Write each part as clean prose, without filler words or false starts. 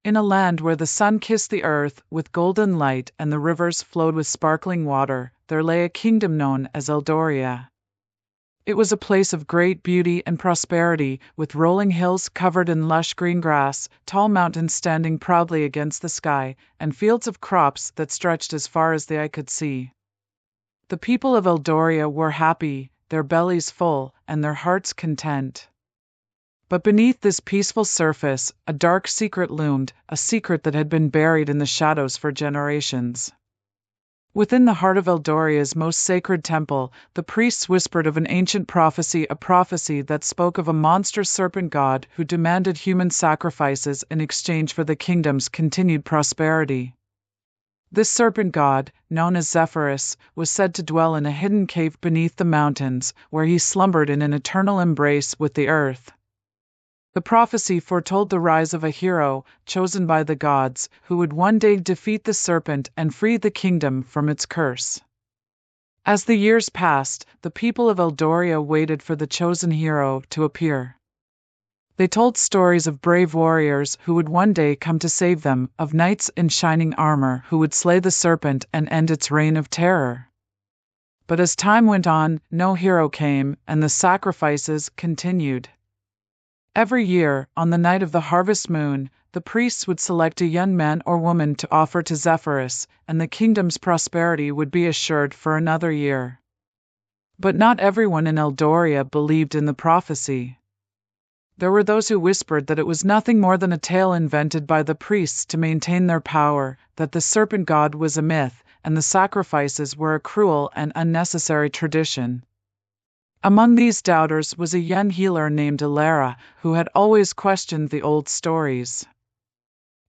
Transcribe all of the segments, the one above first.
In a land where the sun kissed the earth with golden light and the rivers flowed with sparkling water, there lay a kingdom known as Eldoria. It was a place of great beauty and prosperity, with rolling hills covered in lush green grass, tall mountains standing proudly against the sky, and fields of crops that stretched as far as the eye could see. The people of Eldoria were happy, their bellies full, and their hearts content. But beneath this peaceful surface, a dark secret loomed, a secret that had been buried in the shadows for generations. Within the heart of Eldoria's most sacred temple, the priests whispered of an ancient prophecy, a prophecy that spoke of a monstrous serpent god who demanded human sacrifices in exchange for the kingdom's continued prosperity. This serpent god, known as Zephyrus, was said to dwell in a hidden cave beneath the mountains, where he slumbered in an eternal embrace with the earth. The prophecy foretold the rise of a hero, chosen by the gods, who would one day defeat the serpent and free the kingdom from its curse. As the years passed, the people of Eldoria waited for the chosen hero to appear. They told stories of brave warriors who would one day come to save them, of knights in shining armor who would slay the serpent and end its reign of terror. But as time went on, no hero came, and the sacrifices continued. Every year, on the night of the harvest moon, the priests would select a young man or woman to offer to Zephyrus, and the kingdom's prosperity would be assured for another year. But not everyone in Eldoria believed in the prophecy. There were those who whispered that it was nothing more than a tale invented by the priests to maintain their power, that the serpent god was a myth, and the sacrifices were a cruel and unnecessary tradition. Among these doubters was a young healer named Eldoria, who had always questioned the old stories.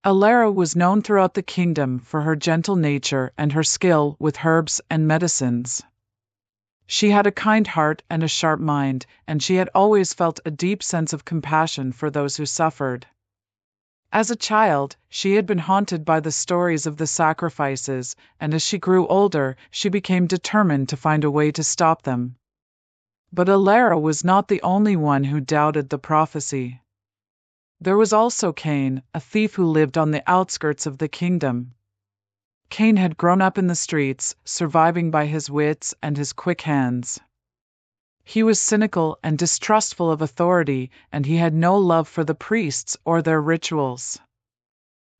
Eldoria was known throughout the kingdom for her gentle nature and her skill with herbs and medicines. She had a kind heart and a sharp mind, and she had always felt a deep sense of compassion for those who suffered. As a child, she had been haunted by the stories of the sacrifices, and as she grew older, she became determined to find a way to stop them. But Eldoria was not the only one who doubted the prophecy. There was also Cain, a thief who lived on the outskirts of the kingdom. Cain had grown up in the streets, surviving by his wits and his quick hands. He was cynical and distrustful of authority, and he had no love for the priests or their rituals.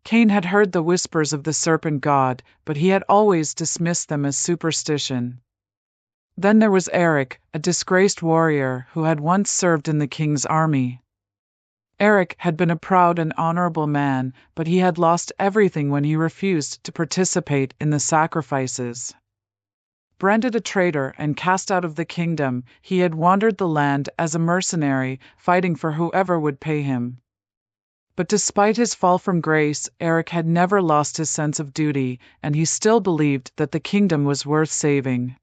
Cain had heard the whispers of the serpent god, but he had always dismissed them as superstition. Then there was Eric, a disgraced warrior who had once served in the king's army. Eric had been a proud and honorable man, but he had lost everything when he refused to participate in the sacrifices. Branded a traitor and cast out of the kingdom, he had wandered the land as a mercenary, fighting for whoever would pay him. But despite his fall from grace, Eric had never lost his sense of duty, and he still believed that the kingdom was worth saving.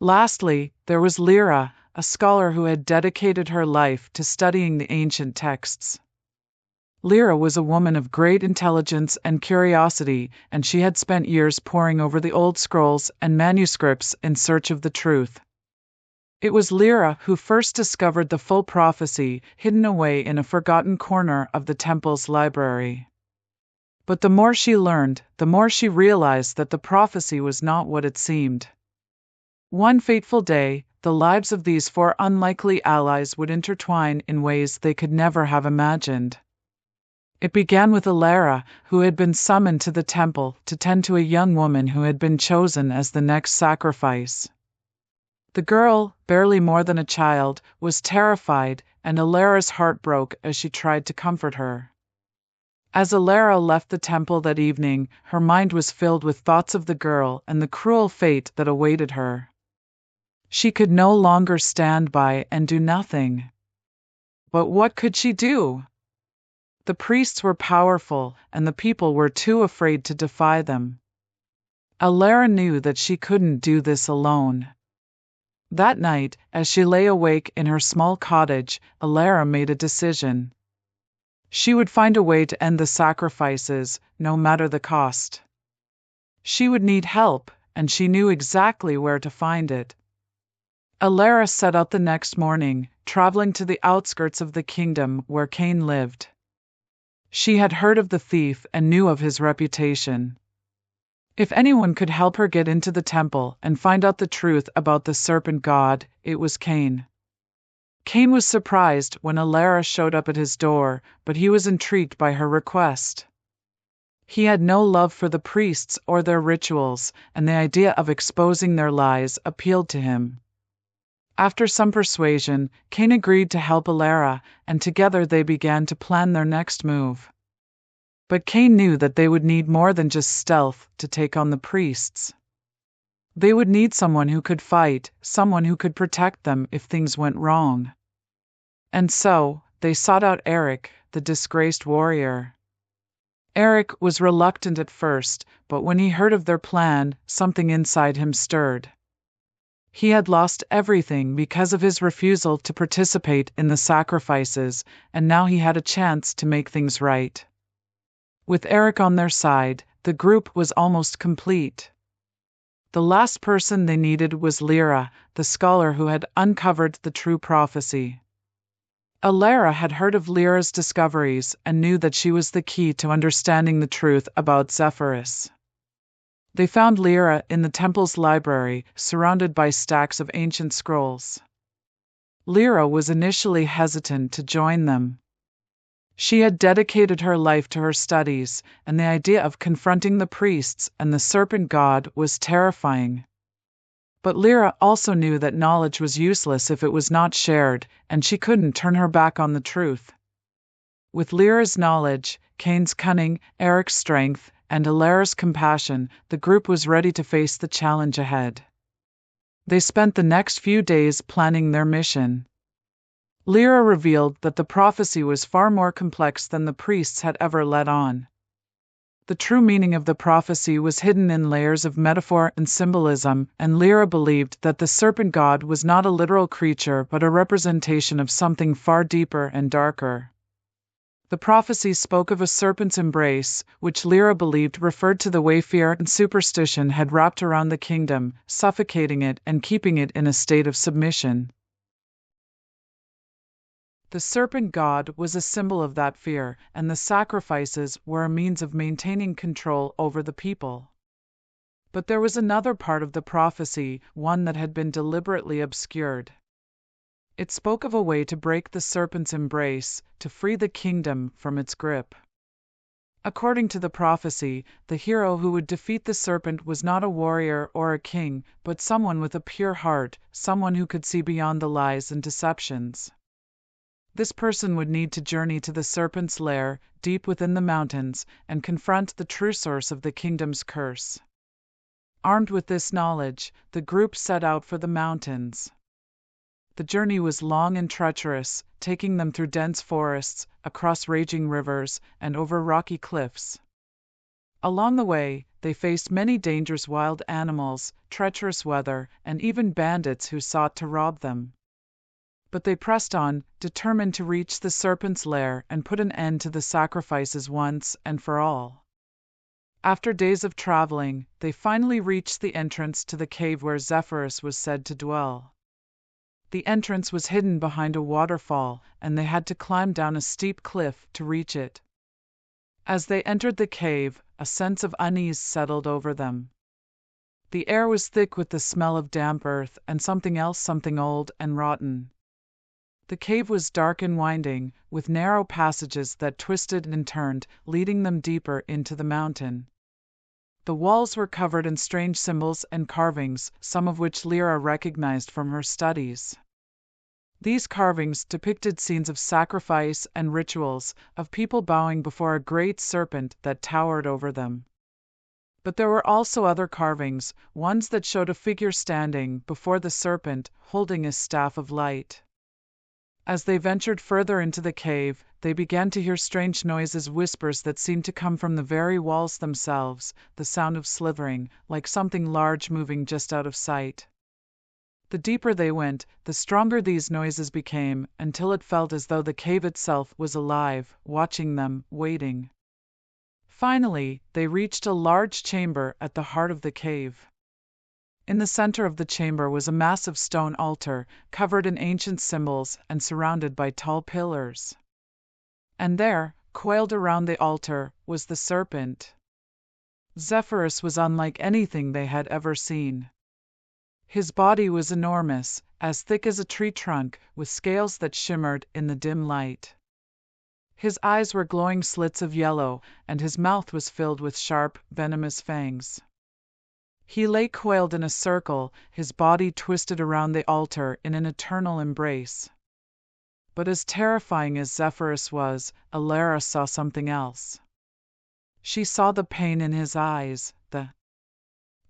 Lastly, there was Lyra, a scholar who had dedicated her life to studying the ancient texts. Lyra was a woman of great intelligence and curiosity, and she had spent years poring over the old scrolls and manuscripts in search of the truth. It was Lyra who first discovered the full prophecy, hidden away in a forgotten corner of the temple's library. But the more she learned, the more she realized that the prophecy was not what it seemed. One fateful day, the lives of these four unlikely allies would intertwine in ways they could never have imagined. It began with Eldoria, who had been summoned to the temple to tend to a young woman who had been chosen as the next sacrifice. The girl, barely more than a child, was terrified, and Eldoria's heart broke as she tried to comfort her. As Eldoria left the temple that evening, her mind was filled with thoughts of the girl and the cruel fate that awaited her. She could no longer stand by and do nothing. But what could she do? The priests were powerful, and the people were too afraid to defy them. Eldoria knew that she couldn't do this alone. That night, as she lay awake in her small cottage, Eldoria made a decision. She would find a way to end the sacrifices, no matter the cost. She would need help, and she knew exactly where to find it. Eldoria set out the next morning, traveling to the outskirts of the kingdom where Cain lived. She had heard of the thief and knew of his reputation. If anyone could help her get into the temple and find out the truth about the serpent god, it was Cain. Cain was surprised when Eldoria showed up at his door, but he was intrigued by her request. He had no love for the priests or their rituals, and the idea of exposing their lies appealed to him. After some persuasion, Cain agreed to help Eldoria, and together they began to plan their next move. But Cain knew that they would need more than just stealth to take on the priests. They would need someone who could fight, someone who could protect them if things went wrong. And so, they sought out Eric, the disgraced warrior. Eric was reluctant at first, but when he heard of their plan, something inside him stirred. He had lost everything because of his refusal to participate in the sacrifices, and now he had a chance to make things right. With Eric on their side, the group was almost complete. The last person they needed was Lyra, the scholar who had uncovered the true prophecy. Eldoria had heard of Lyra's discoveries and knew that she was the key to understanding the truth about Zephyrus. They found Lyra in the temple's library, surrounded by stacks of ancient scrolls. Lyra was initially hesitant to join them. She had dedicated her life to her studies, and the idea of confronting the priests and the serpent god was terrifying. But Lyra also knew that knowledge was useless if it was not shared, and she couldn't turn her back on the truth. With Lyra's knowledge, Cain's cunning, Eric's strength, and Eldoria's compassion, the group was ready to face the challenge ahead. They spent the next few days planning their mission. Lyra revealed that the prophecy was far more complex than the priests had ever let on. The true meaning of the prophecy was hidden in layers of metaphor and symbolism, and Lyra believed that the serpent god was not a literal creature but a representation of something far deeper and darker. The prophecy spoke of a serpent's embrace, which Lyra believed referred to the way fear and superstition had wrapped around the kingdom, suffocating it and keeping it in a state of submission. The serpent god was a symbol of that fear, and the sacrifices were a means of maintaining control over the people. But there was another part of the prophecy, one that had been deliberately obscured. It spoke of a way to break the serpent's embrace, to free the kingdom from its grip. According to the prophecy, the hero who would defeat the serpent was not a warrior or a king, but someone with a pure heart, someone who could see beyond the lies and deceptions. This person would need to journey to the serpent's lair, deep within the mountains, and confront the true source of the kingdom's curse. Armed with this knowledge, the group set out for the mountains. The journey was long and treacherous, taking them through dense forests, across raging rivers, and over rocky cliffs. Along the way, they faced many dangerous wild animals, treacherous weather, and even bandits who sought to rob them. But they pressed on, determined to reach the serpent's lair and put an end to the sacrifices once and for all. After days of traveling, they finally reached the entrance to the cave where Zephyrus was said to dwell. The entrance was hidden behind a waterfall, and they had to climb down a steep cliff to reach it. As they entered the cave, a sense of unease settled over them. The air was thick with the smell of damp earth and something old and rotten. The cave was dark and winding, with narrow passages that twisted and turned, leading them deeper into the mountain. The walls were covered in strange symbols and carvings, some of which Lyra recognized from her studies. These carvings depicted scenes of sacrifice and rituals, of people bowing before a great serpent that towered over them. But there were also other carvings, ones that showed a figure standing before the serpent, holding a staff of light. As they ventured further into the cave, they began to hear strange noises, whispers that seemed to come from the very walls themselves, the sound of slithering, like something large moving just out of sight. The deeper they went, the stronger these noises became, until it felt as though the cave itself was alive, watching them, waiting. Finally, they reached a large chamber at the heart of the cave. In the center of the chamber was a massive stone altar, covered in ancient symbols and surrounded by tall pillars. And there, Coiled around the altar was the serpent. Zephyrus was unlike anything they had ever seen. His body was enormous, as thick as a tree trunk, with scales that shimmered in the dim light. His eyes were glowing slits of yellow, and his mouth was filled with sharp, venomous fangs. He lay coiled in a circle, his body twisted around the altar in an eternal embrace. But as terrifying as Zephyrus was, Eldoria saw something else. She saw the pain in his eyes, the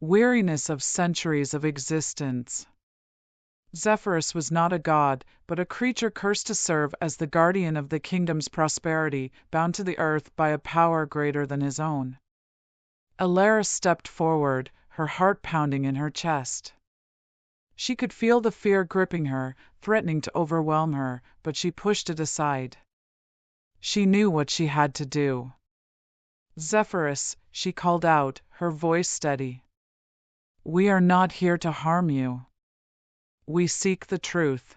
weariness of centuries of existence. Zephyrus was not a god, but a creature cursed to serve as the guardian of the kingdom's prosperity, bound to the earth by a power greater than his own. Eldoria stepped forward, her heart pounding in her chest. She could feel the fear gripping her, threatening to overwhelm her, but she pushed it aside. She knew what she had to do. "Zephyrus," she called out, her voice steady. "We are not here to harm you. We seek the truth.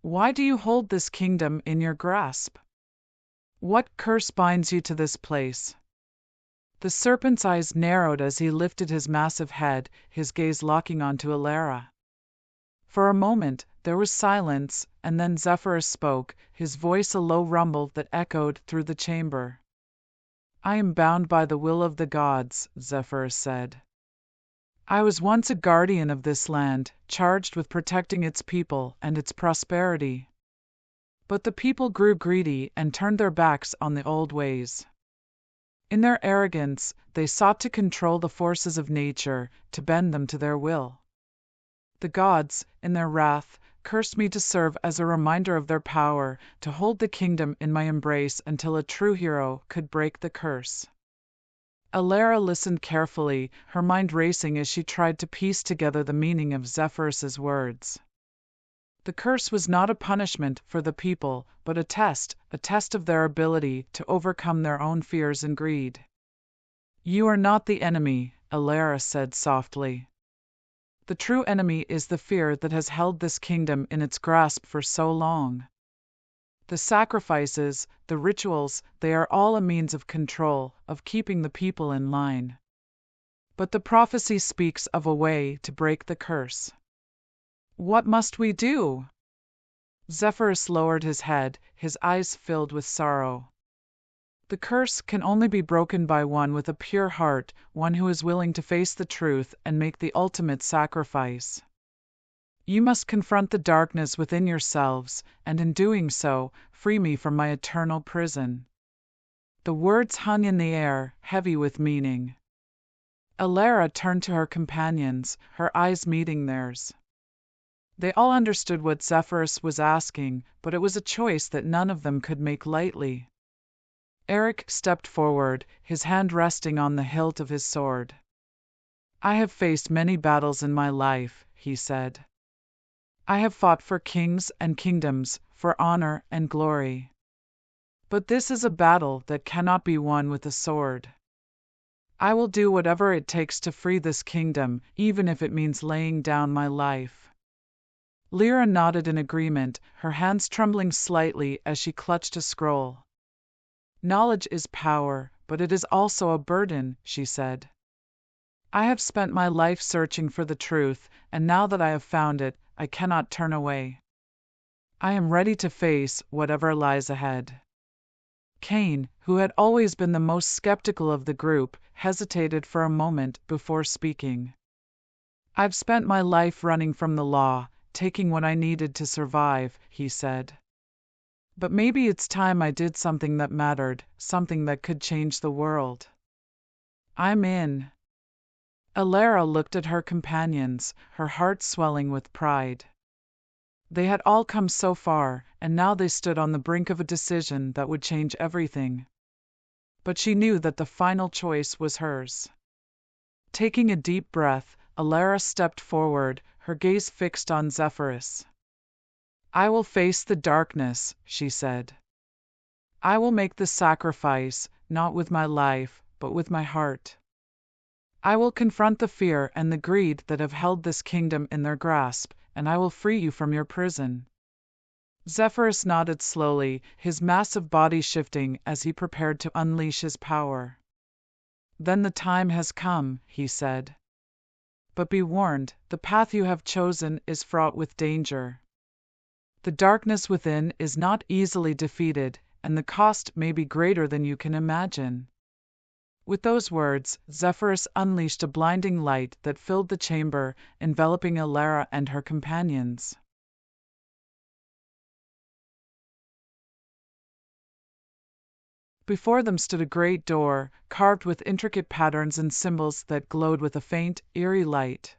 Why do you hold this kingdom in your grasp? What curse binds you to this place?" The serpent's eyes narrowed as he lifted his massive head, his gaze locking onto Eldoria. For a moment there was silence, and then Zephyrus spoke, his voice a low rumble that echoed through the chamber. "I am bound by the will of the gods," Zephyrus said. "I was once a guardian of this land, charged with protecting its people and its prosperity. But the people grew greedy and turned their backs on the old ways. In their arrogance, they sought to control the forces of nature, to bend them to their will. The gods, in their wrath, cursed me to serve as a reminder of their power, to hold the kingdom in my embrace until a true hero could break the curse." Eldoria listened carefully, her mind racing as she tried to piece together the meaning of Zephyrus's words. The curse was not a punishment for the people, but a test of their ability to overcome their own fears and greed. "You are not the enemy," Eldoria said softly. "The true enemy is the fear that has held this kingdom in its grasp for so long. The sacrifices, the rituals, they are all a means of control, of keeping the people in line. But the prophecy speaks of a way to break the curse." "What must we do?" Zephyrus lowered his head, his eyes filled with sorrow. "The curse can only be broken by one with a pure heart, one who is willing to face the truth and make the ultimate sacrifice. You must confront the darkness within yourselves, and in doing so, free me from my eternal prison." The words hung in the air, heavy with meaning. Eldoria turned to her companions, her eyes meeting theirs. They all understood what Zephyrus was asking, but it was a choice that none of them could make lightly. Eric stepped forward, his hand resting on the hilt of his sword. "I have faced many battles in my life," he said. "I have fought for kings and kingdoms, for honor and glory. But this is a battle that cannot be won with a sword. I will do whatever it takes to free this kingdom, even if it means laying down my life." Lyra nodded in agreement, her hands trembling slightly as she clutched a scroll. "Knowledge is power, but it is also a burden," she said. "I have spent my life searching for the truth, and now that I have found it, I cannot turn away. I am ready to face whatever lies ahead." Cain, who had always been the most skeptical of the group, hesitated for a moment before speaking. "I've spent my life running from the law, taking what I needed to survive," he said. "But maybe it's time I did something that mattered, something that could change the world. I'm in." Eldoria looked at her companions, her heart swelling with pride. They had all come so far, and now they stood on the brink of a decision that would change everything. But she knew that the final choice was hers. Taking a deep breath, Eldoria stepped forward, her gaze fixed on Zephyrus. "I will face the darkness," she said. "I will make the sacrifice, not with my life, but with my heart. I will confront the fear and the greed that have held this kingdom in their grasp, and I will free you from your prison." Zephyrus nodded slowly, his massive body shifting as he prepared to unleash his power. "Then the time has come," he said. "But be warned, the path you have chosen is fraught with danger. The darkness within is not easily defeated, and the cost may be greater than you can imagine." With those words, Zephyrus unleashed a blinding light that filled the chamber, enveloping Eldoria and her companions. Before them stood a great door, carved with intricate patterns and symbols that glowed with a faint, eerie light.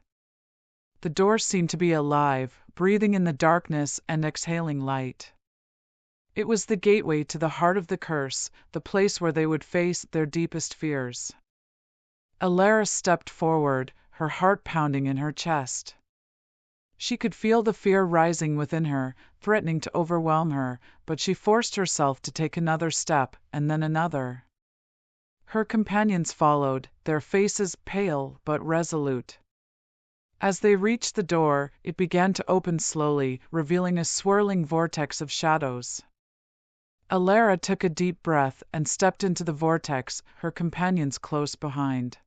The door seemed to be alive, breathing in the darkness and exhaling light. It was the gateway to the heart of the curse, the place where they would face their deepest fears. Eldoria stepped forward, her heart pounding in her chest. She could feel the fear rising within her, threatening to overwhelm her, but she forced herself to take another step, and then another. Her companions followed, their faces pale but resolute. As they reached the door, it began to open slowly, revealing a swirling vortex of shadows. Eldoria took a deep breath and stepped into the vortex, her companions close behind.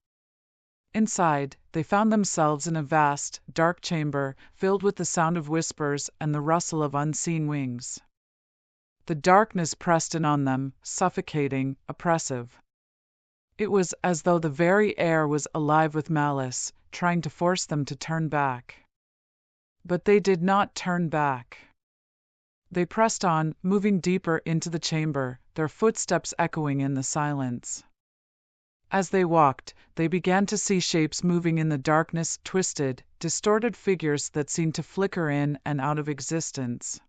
Inside, they found themselves in a vast, dark chamber, filled with the sound of whispers and the rustle of unseen wings. The darkness pressed in on them, suffocating, oppressive. It was as though the very air was alive with malice, trying to force them to turn back. But they did not turn back. They pressed on, moving deeper into the chamber, their footsteps echoing in the silence. As they walked, they began to see shapes moving in the darkness, twisted, distorted figures that seemed to flicker in and out of existence.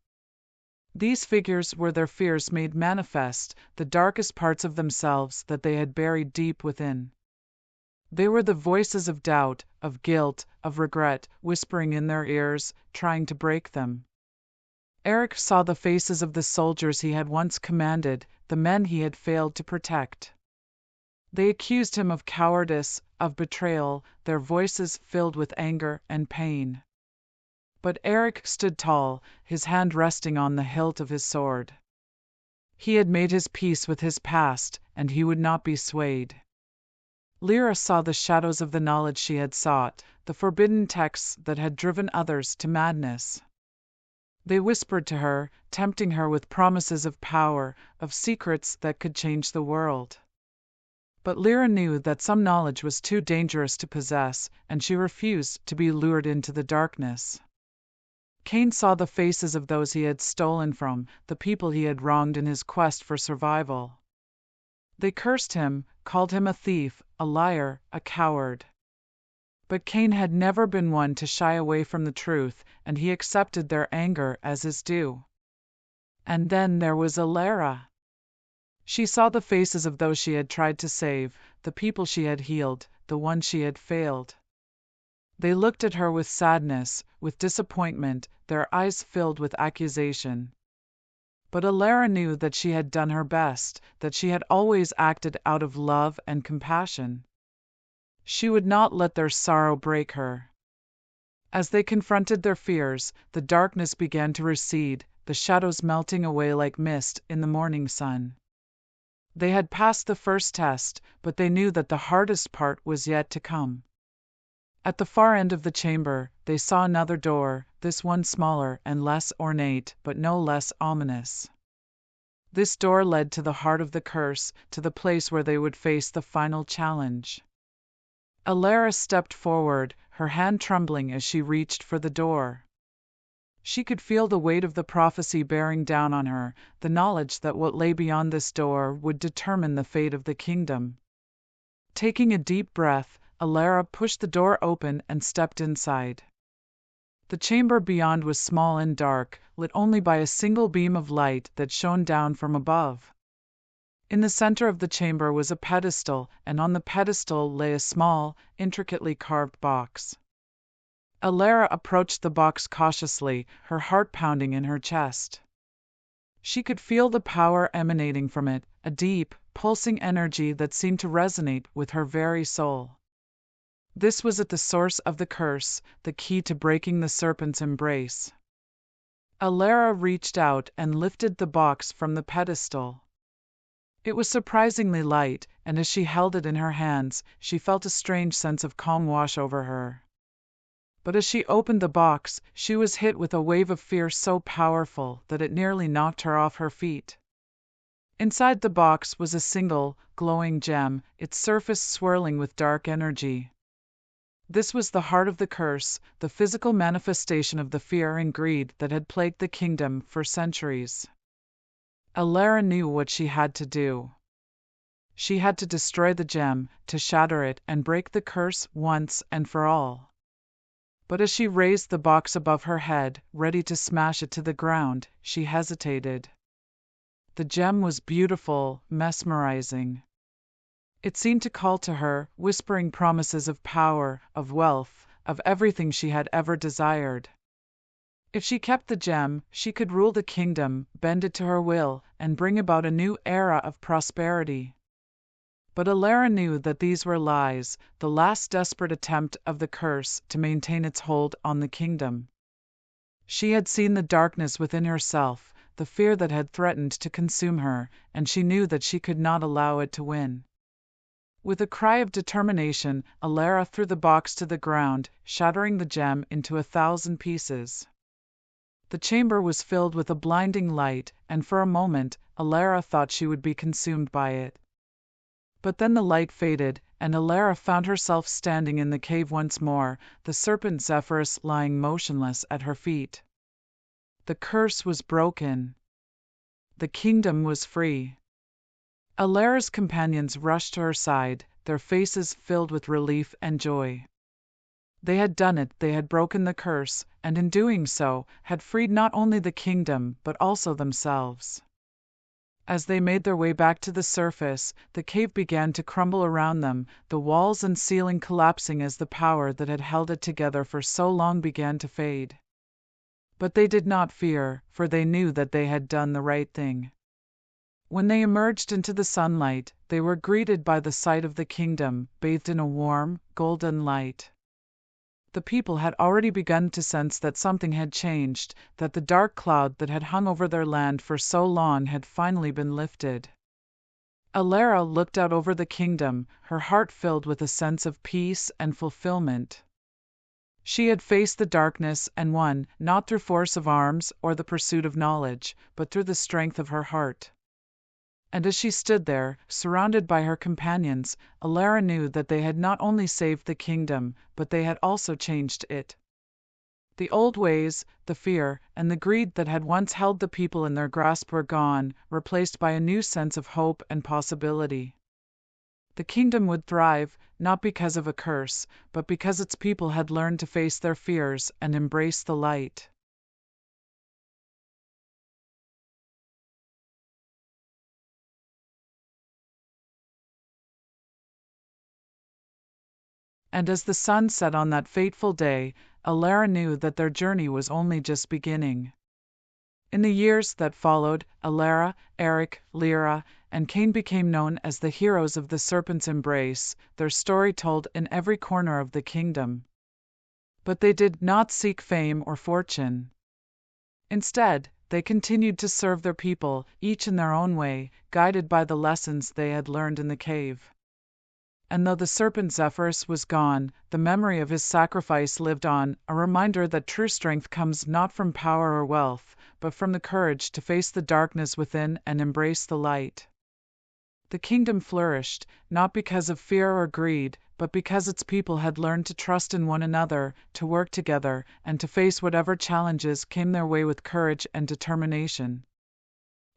These figures were their fears made manifest, the darkest parts of themselves that they had buried deep within. They were the voices of doubt, of guilt, of regret, whispering in their ears, trying to break them. Eric saw the faces of the soldiers he had once commanded, the men he had failed to protect. They accused him of cowardice, of betrayal, their voices filled with anger and pain. But Eric stood tall, his hand resting on the hilt of his sword. He had made his peace with his past, and he would not be swayed. Lyra saw the shadows of the knowledge she had sought, the forbidden texts that had driven others to madness. They whispered to her, tempting her with promises of power, of secrets that could change the world. But Lyra knew that some knowledge was too dangerous to possess, and she refused to be lured into the darkness. Cain saw the faces of those he had stolen from, the people he had wronged in his quest for survival. They cursed him, called him a thief, a liar, a coward. But Cain had never been one to shy away from the truth, and he accepted their anger as his due. And then there was Eldoria. She saw the faces of those she had tried to save, the people she had healed, the ones she had failed. They looked at her with sadness, with disappointment, their eyes filled with accusation. But Eldoria knew that she had done her best, that she had always acted out of love and compassion. She would not let their sorrow break her. As they confronted their fears, the darkness began to recede, the shadows melting away like mist in the morning sun. They had passed the first test, but they knew that the hardest part was yet to come. At the far end of the chamber, they saw another door, this one smaller and less ornate, but no less ominous. This door led to the heart of the curse, to the place where they would face the final challenge. Eldoria stepped forward, her hand trembling as she reached for the door. She could feel the weight of the prophecy bearing down on her, the knowledge that what lay beyond this door would determine the fate of the kingdom. Taking a deep breath, Eldoria pushed the door open and stepped inside. The chamber beyond was small and dark, lit only by a single beam of light that shone down from above. In the center of the chamber was a pedestal, and on the pedestal lay a small, intricately carved box. Eldoria approached the box cautiously, her heart pounding in her chest. She could feel the power emanating from it, a deep, pulsing energy that seemed to resonate with her very soul. This was at the source of the curse, the key to breaking the Serpent's embrace. Eldoria reached out and lifted the box from the pedestal. It was surprisingly light, and as she held it in her hands, she felt a strange sense of calm wash over her. But as she opened the box, she was hit with a wave of fear so powerful that it nearly knocked her off her feet. Inside the box was a single, glowing gem, its surface swirling with dark energy. This was the heart of the curse, the physical manifestation of the fear and greed that had plagued the kingdom for centuries. Eldoria knew what she had to do. She had to destroy the gem, to shatter it and break the curse once and for all. But as she raised the box above her head, ready to smash it to the ground, she hesitated. The gem was beautiful, mesmerizing. It seemed to call to her, whispering promises of power, of wealth, of everything she had ever desired. If she kept the gem, she could rule the kingdom, bend it to her will, and bring about a new era of prosperity. But Eldoria knew that these were lies, the last desperate attempt of the curse to maintain its hold on the kingdom. She had seen the darkness within herself, the fear that had threatened to consume her, and she knew that she could not allow it to win. With a cry of determination, Eldoria threw the box to the ground, shattering the gem into 1,000 pieces. The chamber was filled with a blinding light, and for a moment, Eldoria thought she would be consumed by it. But then the light faded, and Eldoria found herself standing in the cave once more, the serpent Zephyrus lying motionless at her feet. The curse was broken. The kingdom was free. Eldoria's companions rushed to her side, their faces filled with relief and joy. They had done it, they had broken the curse, and in doing so, had freed not only the kingdom, but also themselves. As they made their way back to the surface, the cave began to crumble around them, the walls and ceiling collapsing as the power that had held it together for so long began to fade. But they did not fear, for they knew that they had done the right thing. When they emerged into the sunlight, they were greeted by the sight of the kingdom, bathed in a warm, golden light. The people had already begun to sense that something had changed, that the dark cloud that had hung over their land for so long had finally been lifted. Eldoria looked out over the kingdom, her heart filled with a sense of peace and fulfillment. She had faced the darkness and won, not through force of arms or the pursuit of knowledge, but through the strength of her heart. And as she stood there, surrounded by her companions, Eldoria knew that they had not only saved the kingdom, but they had also changed it. The old ways, the fear, and the greed that had once held the people in their grasp were gone, replaced by a new sense of hope and possibility. The kingdom would thrive, not because of a curse, but because its people had learned to face their fears and embrace the light. And as the sun set on that fateful day, Eldoria knew that their journey was only just beginning. In the years that followed, Eldoria, Eric, Lyra, and Cain became known as the heroes of the Serpent's embrace, their story told in every corner of the kingdom. But they did not seek fame or fortune. Instead, they continued to serve their people, each in their own way, guided by the lessons they had learned in the cave. And though the serpent Zephyrus was gone, the memory of his sacrifice lived on, a reminder that true strength comes not from power or wealth, but from the courage to face the darkness within and embrace the light. The kingdom flourished, not because of fear or greed, but because its people had learned to trust in one another, to work together, and to face whatever challenges came their way with courage and determination.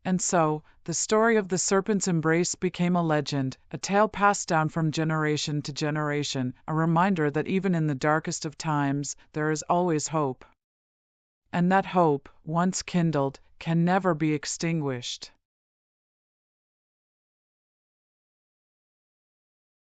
And so, the story of the serpent's embrace became a legend, a tale passed down from generation to generation, a reminder that even in the darkest of times, there is always hope. And that hope, once kindled, can never be extinguished.